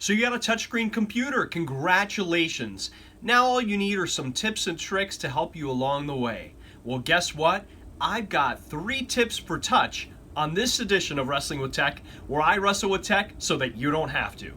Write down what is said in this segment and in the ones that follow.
So you got a touchscreen computer, congratulations. Now all you need are some tips and tricks to help you along the way. Well, guess what? I've got 3 tips for touch on this edition of Wrestling with Tech, where I wrestle with tech so that you don't have to.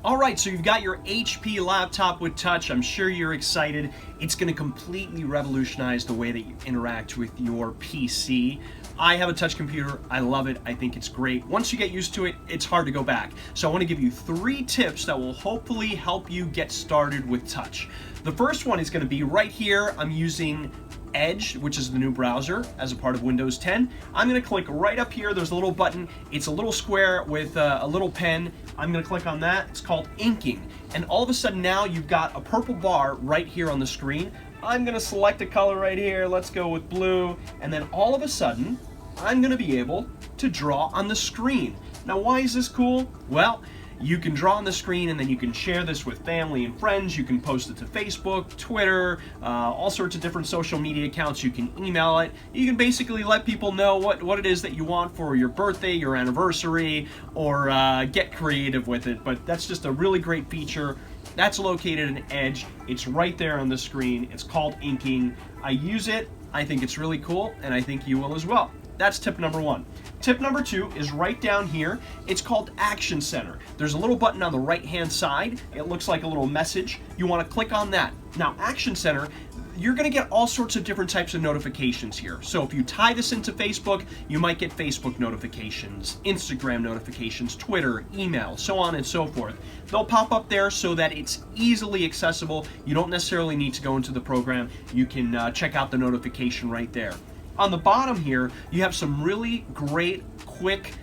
Alright, so you've got your HP laptop with touch. I'm sure you're excited. It's going to completely revolutionize the way that you interact with your PC. I have a touch computer. I love it. I think it's great. Once you get used to it, it's hard to go back. So I want to give you 3 tips that will hopefully help you get started with touch. The first one is going to be right here. I'm using Edge, which is the new browser as a part of Windows 10. I'm going to click right up here. There's a little button. It's a little square with a little pen. I'm going to click on that. It's called inking. And all of a sudden now you've got a purple bar right here on the screen. I'm going to select a color right here. Let's go with blue. And then all of a sudden, I'm going to be able to draw on the screen. Now, why is this cool? Well, you can draw on the screen and then you can share this with family and friends. You can post it to Facebook, Twitter, all sorts of different social media accounts. You can email it. You can basically let people know what it is that you want for your birthday, your anniversary, or get creative with it. But that's just a really great feature. That's located in Edge. It's right there on the screen. It's called inking. I use it. I think it's really cool, and I think you will as well. That's tip number 1. Tip number 2 is right down here. It's called Action Center. There's a little button on the right-hand side. It looks like a little message. You want to click on that. Now, Action Center, you're going to get all sorts of different types of notifications here. So if you tie this into Facebook, you might get Facebook notifications, Instagram notifications, Twitter, email, so on and so forth. They'll pop up there so that it's easily accessible. You don't necessarily need to go into the program. You can check out the notification right there. On the bottom here, you have some really great, quick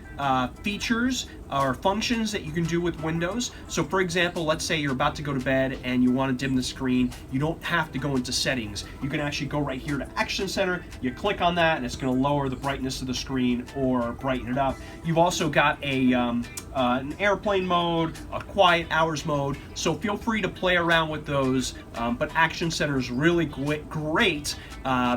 features or functions that you can do with Windows. So for example, let's say you're about to go to bed and you want to dim the screen. You don't have to go into settings. You can actually go right here to Action Center. You click on that and it's going to lower the brightness of the screen or brighten it up. You've also got an airplane mode, a quiet hours mode. So feel free to play around with those. But Action Center is really great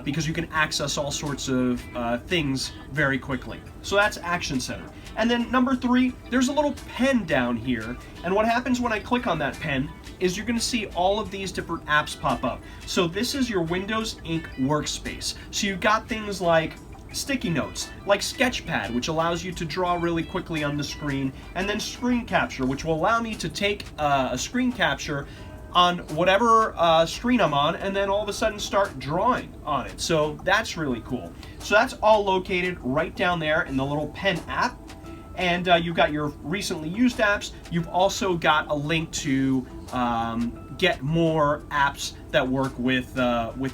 because you can access all sorts of things very quickly. So that's Action Center. And then number 3, there's a little pen down here. And what happens when I click on that pen is you're going to see all of these different apps pop up. So this is your Windows Ink Workspace. So you've got things like sticky notes, like Sketchpad, which allows you to draw really quickly on the screen, and then screen capture, which will allow me to take a screen capture on whatever screen I'm on, and then all of a sudden start drawing on it. So that's really cool. So that's all located right down there in the little pen app. And you've got your recently used apps. You've also got a link to get more apps that work with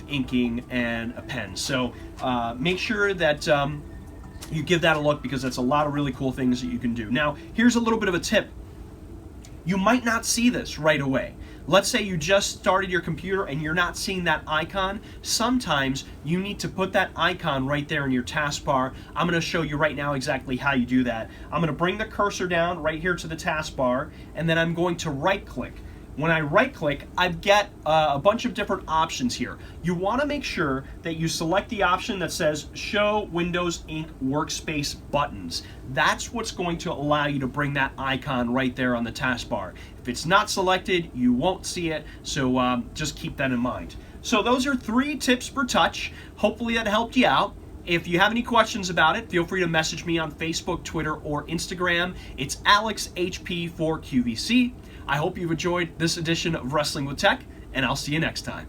inking and a pen. So make sure that you give that a look, because that's a lot of really cool things that you can do. Now, here's a little bit of a tip. You might not see this right away. Let's say you just started your computer and you're not seeing that icon. Sometimes you need to put that icon right there in your taskbar. I'm going to show you right now exactly how you do that. I'm going to bring the cursor down right here to the taskbar, and then I'm going to right-click. When I right-click, I get a bunch of different options here. You want to make sure that you select the option that says Show Windows Ink Workspace Buttons. That's what's going to allow you to bring that icon right there on the taskbar. If it's not selected, you won't see it, so just keep that in mind. So those are 3 tips for touch. Hopefully that helped you out. If you have any questions about it, feel free to message me on Facebook, Twitter, or Instagram. It's AlexHP4QVC. I hope you've enjoyed this edition of Wrestling with Tech, and I'll see you next time.